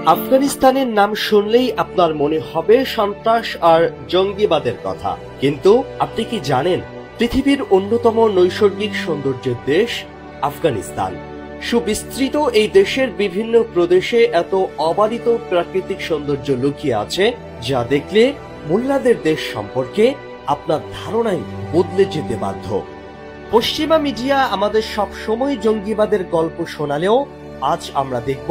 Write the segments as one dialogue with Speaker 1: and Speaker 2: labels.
Speaker 1: আফগানিস্তানের নাম শুনলেই আপনার মনে হবে সন্ত্রাস আর জঙ্গিবাদের কথা, কিন্তু আপনি কি জানেন পৃথিবীর অন্যতম নৈসর্গিক সৌন্দর্যের দেশ আফগানিস্তান। সুবিস্তৃত এই দেশের বিভিন্ন প্রদেশে এত অবারিত প্রাকৃতিক সৌন্দর্য লুকিয়ে আছে যা দেখলে মোল্লাদের দেশ সম্পর্কে আপনার ধারণাই বদলে যেতে বাধ্য। পশ্চিমা মিডিয়া আমাদের সব সময় জঙ্গিবাদের গল্প শোনালেও আজ আমরা দেখব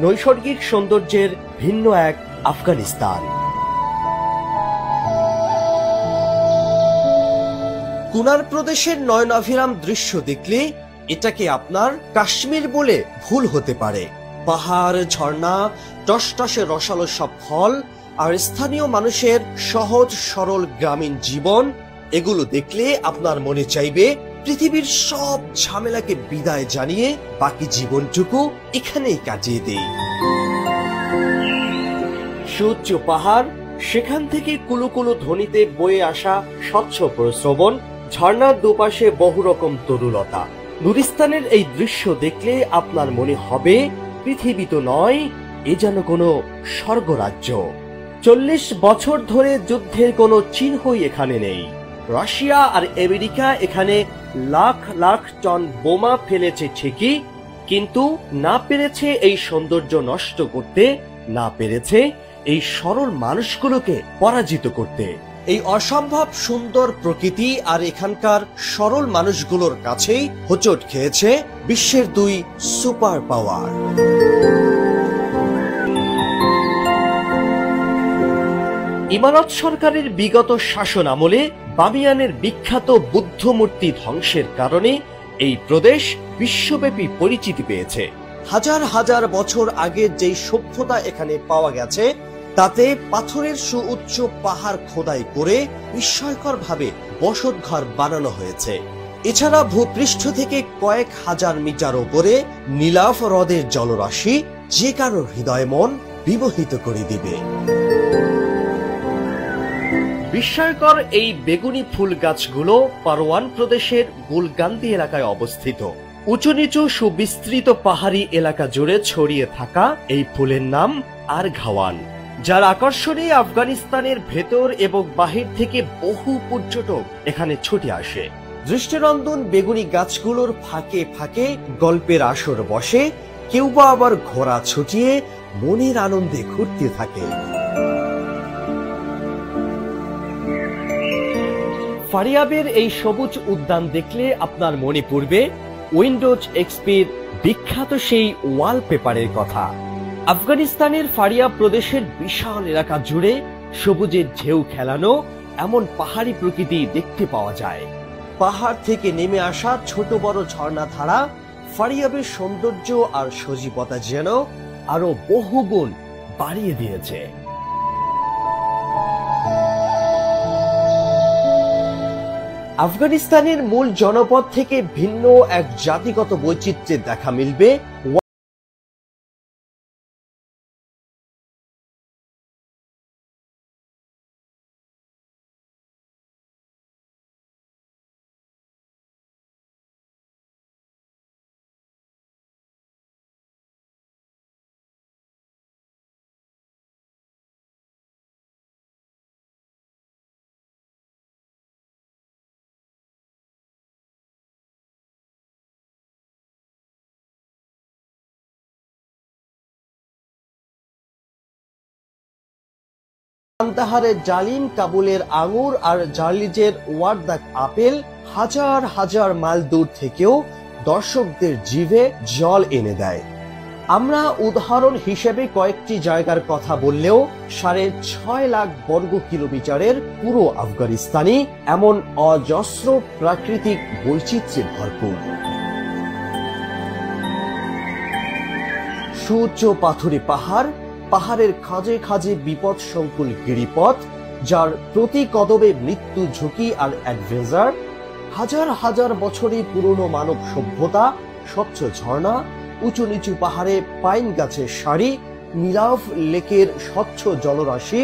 Speaker 1: নৈসর্গিক সৌন্দর্যের ভিন্ন এক আফগানিস্তান। কুনার প্রদেশের নয়নাভিরাম দৃশ্য দেখলে এটাকে আপনার কাশ্মীর বলে ভুল হতে পারে। পাহাড়, ঝর্ণা, টসটসে রসালো সব ফল আর স্থানীয় মানুষের সহজ সরল গ্রামীণ জীবন, এগুলো দেখলে আপনার মনে চাইবে পৃথিবীর সব ঝামেলাকে বিদায় জানিয়ে বাকি জীবনটুকু এখানেই কাটিয়ে দেই। সুউচ্চ পাহাড়, সেখান থেকে কুলুকুলু ধ্বনিতে বয়ে আসা স্বচ্ছ প্রস্রবণ, ঝর্ণার দুপাশে বহু রকম তরুলতা। নুরিস্তানের এই দৃশ্য দেখলে আপনার মনে হবে পৃথিবী তো নয়, এ যেন কোনো স্বর্গরাজ্য। 40 বছর ধরে যুদ্ধের কোনো চিহ্নই এখানে নেই। রাশিয়া আর আমেরিকা এখানে লাখ লাখ টন বোমা ফেলেছে ঠিকই, কিন্তু না পেরেছে এই সৌন্দর্য নষ্ট করতে, না পেরেছে এই সরল মানুষগুলোকে পরাজিত করতে। এই অসম্ভব সুন্দর প্রকৃতি আর এখানকার সরল মানুষগুলোর কাছেই হোঁচট খেয়েছে বিশ্বের 2 সুপার পাওয়ার। ইমারত সরকারের বিগত শাসন আমলে বামিয়ানের বিখ্যাত বুদ্ধ মূর্তি ধ্বংসের কারণে এই প্রদেশ বিশ্বব্যাপী পরিচিতি পেয়েছে। হাজার হাজার বছর আগে যেই সভ্যতা এখানে পাওয়া গেছে তাতে পাথরের সুউচ্চ পাহাড় খোদাই করে বিস্ময়করভাবে বসতঘর বানানো হয়েছে। এছাড়া ভূপৃষ্ঠ থেকে কয়েক হাজার মিটার উপরে নীলাভ হ্রদের জলরাশি যে কারোর হৃদয় মন বিমোহিত করে দিবে। বিস্ময়কর এই বেগুনি ফুল গাছগুলো পারওয়ান প্রদেশের গুলগান্দি এলাকায় অবস্থিত। উঁচু নিচু সুবিস্তৃত পাহাড়ি এলাকা জুড়ে ছড়িয়ে থাকা এই ফুলের নাম আরঘাওয়ান, যার আকর্ষণে আফগানিস্তানের ভেতর এবং বাহির থেকে বহু পর্যটক এখানে ছুটে আসে। দৃষ্টিনন্দন বেগুনি গাছগুলোর ফাঁকে ফাঁকে গল্পের আসর বসে, কেউ বা আবার ঘোড়া ছুটিয়ে মনের আনন্দে ঘুরতে থাকে। ফারিয়াবের এই সবুজ উদ্যান দেখলে আপনার মনে পড়বে উইন্ডোজ এক্সপির বিখ্যাত সেই ওয়ালপেপারের কথা। আফগানিস্তানের ফারিয়াব প্রদেশের বিশাল এলাকা জুড়ে সবুজের ঢেউ খেলানো এমন পাহাড়ি প্রকৃতি দেখতে পাওয়া যায়। পাহাড় থেকে নেমে আসা ছোট বড় ঝর্ণা ধারা ফারিয়াবের সৌন্দর্য আর সজীবতা যেন আরো বহুগুণ বাড়িয়ে দিয়েছে। আফগানিস্তানের মূল জনপদ থেকে ভিন্ন এক জাতিগত বৈচিত্র্যের দেখা মিলবে। কান্দাহারের জালিম, কাবুলের আঙুর আর জার্লিজের ওয়ারদাক আপেল হাজার হাজার মাইল দূর থেকেও দর্শকদের জিভে জল এনে দেয়। আমরা উদাহরণ হিসেবে কয়েকটি জায়গার কথা বললেও 6.5 লাখ বর্গ কিলোমিটারের পুরো আফগানিস্তানই এমন অজস্র প্রাকৃতিক বৈচিত্র্যে ভরপুর। সুউচ্চ পাথুরে পাহাড়, পাহাড়ের খাঁজে খাঁজে বিপদ সংকুল গিরিপথ, যার প্রতি কদমে মৃত্যু ঝুঁকি আর অ্যাডভেঞ্চার, হাজার হাজার বছরের পুরনো মানব সভ্যতা, স্বচ্ছ ঝর্ণা, উঁচু নিচু পাহাড়ে পাইন গাছের সারি, নীলাভ লেকের স্বচ্ছ জলরাশি,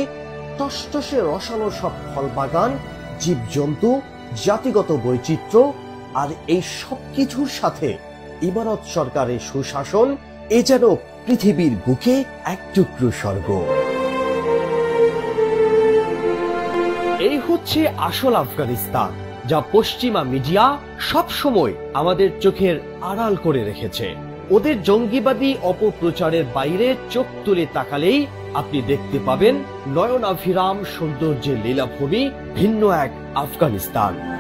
Speaker 1: টসটসে রসালো সব ফল বাগান, জীবজন্তু, জাতিগত বৈচিত্র্য, আর এই সবকিছুর সাথে ইমারত সরকারের সুশাসন, এ যেন পৃথিবীর বুকে এক টুকরো স্বর্গ। এই হচ্ছে আসল আফগানিস্তান, যা পশ্চিমা মিডিয়া সব সময় আমাদের চোখের আড়াল করে রেখেছে। ওদের জঙ্গিবাদী অপপ্রচারের বাইরে চোখ তুলে তাকালেই আপনি দেখতে পাবেন নয়নাভিরাম সৌন্দর্যের লীলাভূমি, ভিন্ন এক আফগানিস্তান।